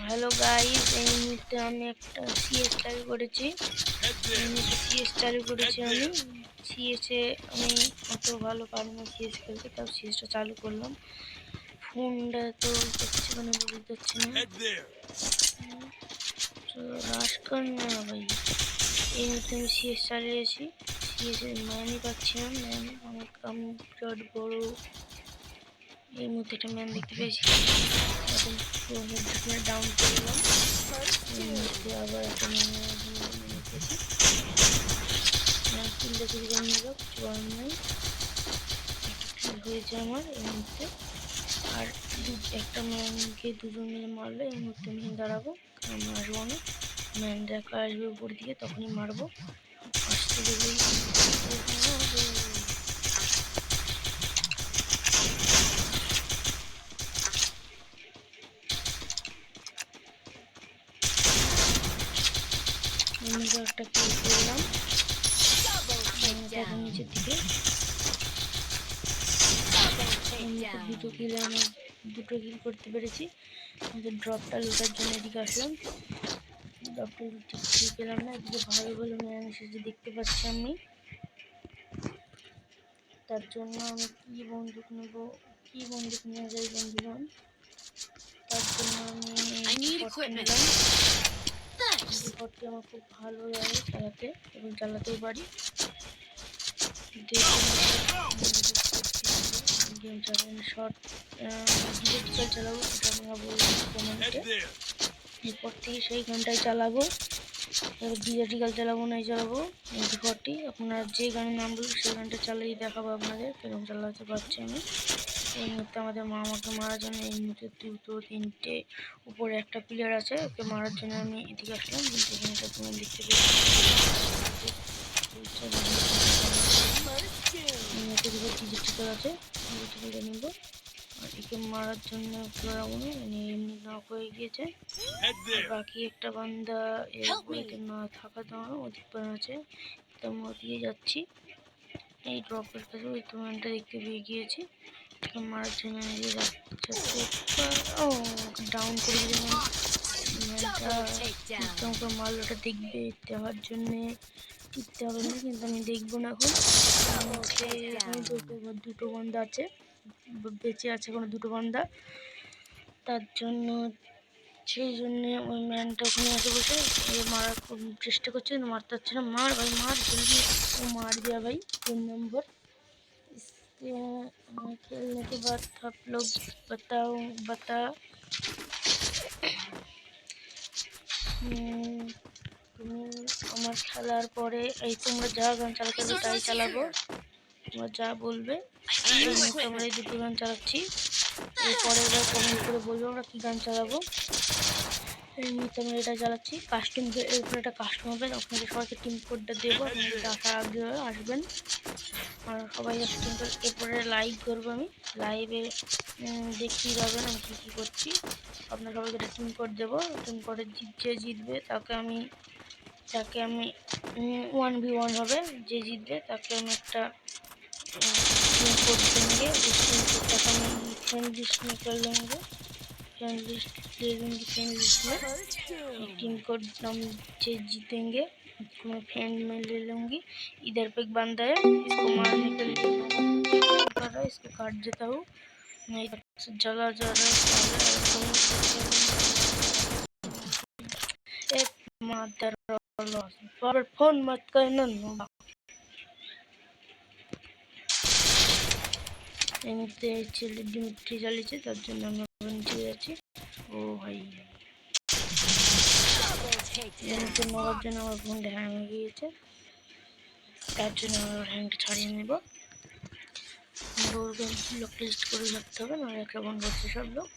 Hello guys, এই মুহূর্তে আমি একটা সিএস চালু করেছি। আমি সিএসে আমি অত ভালো পারি না সিএস খেলতে, তাও সিএসটা চালু করলাম। ফোনটা তো করছে মানে বুঝতে পারছি না, তো রাশ কর না ভাই। এই মুহূর্তে আমি সিএস চালিয়েছি, সিএসের ম্যানই পাচ্ছি না। ম্যান আমার কাম বিরাট বড়। এই মুহূর্তে একটা ম্যান দেখতে পেয়েছি, এখন ডাউন করলাম। এই মুহূর্তে আবার একটা ম্যান দেখেছি, কিলটা কিছু জানি নিল, কিছু করার নাই। একটা কিল হয়েছে আমার এই মুহূর্তে। আর একটা ম্যানকে দুজন মিলে মারলে এই মুহূর্তে আমি দাঁড়াবো, কারণ মারবো না। ম্যান দেখা আসবে উপর দিকে, তখনই মারবো। আসতে গেলেই একটা কিল করলাম নিচের দিকে। দুটো কিল করতে পেরেছি। ড্রপটা লুটার জন্য এদিকে আসলাম, ড্রপটা ঠিক পেলাম না। এদিকে ভালো ভালো ম্যান এসেছে দেখতে পাচ্ছি আমি। তার জন্য আমি কি বন্দুক নেবো, কি বন্দুক নেওয়া যায় বন্ধুগণ, তার জন্য আমি নিলাম। আমার খুব ভালো লাগে চালাতে এবং চালাতেও পারি। গেম চালানো শর্ট ডিজিটাল চালাবো, সেটা আমরা বললাম কমেন্টে। এরপর থেকে সেই গানটাই চালাবো, ডিজিটাল চালাবো নাই চালাবো MP40। আপনারা যে গানের নাম বলবো সেই গানটা চালিয়ে দেখাবো আপনাদের কেরকম চালাতে পারছি আমি। এই মুহূর্তে আমাদের মামাকে মারার জন্য এই মুহূর্তে দুটো তিনটে উপরে একটা প্লেয়ার আছে, ওকে মারার জন্য আমি এদিকে আসলাম। কিন্তু এখানে একটা তোমার দেখতে পেয়েছি ডিজিটাল আছে, ডিজিটালটা নেবো। আর একে মারার জন্য যাবো না, মানে এমনি নক হয়ে গিয়েছে। বাকি একটা বান্দা এর উপরে না থাকা দেওয়া ওদিক পার আছে, তো আমরা দিয়ে যাচ্ছি। এই ড্রপের কাছে ওই তোমানটা দেখতে পেয়ে গিয়েছি, মারার জন্য ডাউন করে দিলাম। ম্যানটা মারল, ওটা দেখবে দেওয়ার জন্যে টিপতে হবে না, কিন্তু আমি দেখবো না এখন। দুটো বান্দা আছে, বেঁচে আছে কোনো দুটো বান্দা, তার জন্য সেই জন্যে ওই ম্যানটা ওখানে এসে বসে মারার চেষ্টা করছে, কিন্তু মারতে পারছে না। মার ভাই মার জলদি, ও मार दिया भाई 3 नंबर। इसके खेलने के बाद आप लोग बता তুমি আমার খেলার পরে এই তোমরা যা গান চালাতে হবে তাই চালাবো, তোমরা যা বলবে। আমরা এই দুটো গান চালাচ্ছি, এরপরে এবার কমেন্ট করে বলবো আমরা কী গান চালাবো। এই মুহূর্তে আমরা এটা চালাচ্ছি কাস্টম, এরপরে একটা কাস্টম হবে, আপনাদের সবাইকে টিম কোডটা দেবো, আপনাদের আসার আগে আসবেন। আর সবাই টিম কোড, এরপরে লাইভ করবো আমি, লাইভে দেখিয়ে যাবেন আমি কী করছি। আপনার সবাইকে একটা টিম কোড দেবো, টিম কোডে যে জিতবে তাকে আমি 1v1 হবে, যে জিতবে তাকে আমি একটা टीम कोड देंगे। उस टीम कोड तक हम फ्रेंड लिस्ट में कर लेंगे, फ्रेंड लिस्ट ले लूँगी। फ्रेंड लिस्ट में टीम कोड हम जीतेंगे उसको मैं फ्रेंड में ले लूँगी। इधर पे एक बंदा है, इसको मारने के लिए कर रहा है, इसको काट देता हूँ मैं। जगह जा रहा है, मादर फोन मत करना। এই মুহূর্তে ছেলে ডিমিট্রি চালিয়েছে, তার জন্য আমরা নিচে যাচ্ছি। ও ভাই নেওয়ার জন্য আমার ফোনটা হ্যাং হয়ে গিয়েছে, তার জন্য আমার হ্যাংটা ছাড়িয়ে নেব। ওরকম লোক লিস্ট করে রাখতে হবে, নাহলে একটা বন্ধ করছে সব লোক।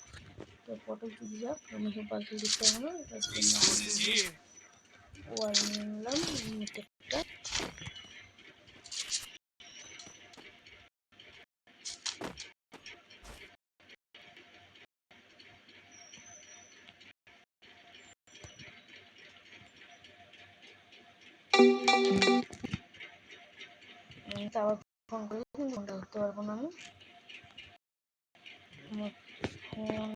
তো পটল চুরি যাক, আমি সব পাশে দিতে হবে না, তার জন্য ওয়াল নিয়ে নিলাম একটা। আবার ফোন করে ফোনটা ধরতে পারবো না আমি। আমার ফোন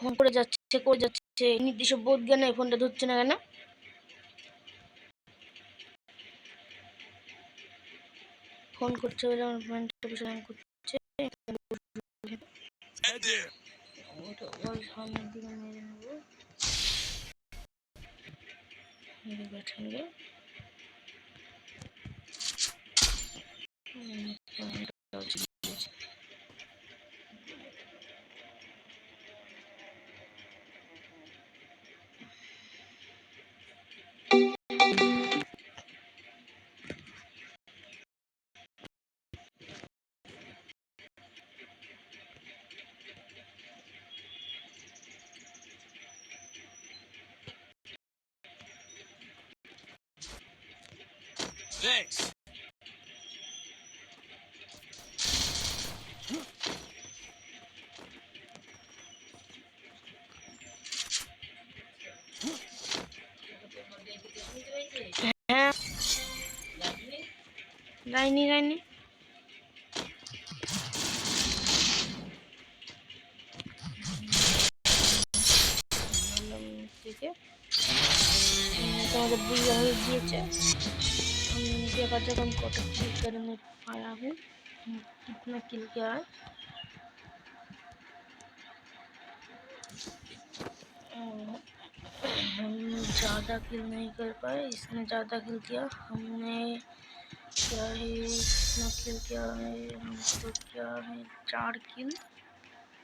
ফোন করে যাচ্ছে নির্দিষ্ট বোধ জ্ঞানে ফোনটা ধরছে না কেন? ফোন করছে বলে আমার ফোনটা বিষয় করছে। ওটা ওই সামনের দিকে মেরে নেবো, মেরে ব্যাঠানগে। Thanks. হ্যাঁ, যাইনি থেকে তোমাদের বুঝে হয়ে গিয়েছে। हम देखा जब हम कोटा क्लिक करने पाया हूँ कितना किल किया है। हम ज़्यादा किल नहीं कर पाए, इसने ज़्यादा किल किया। हमने क्या है कितना किल किया है, हमको क्या है 4 किल।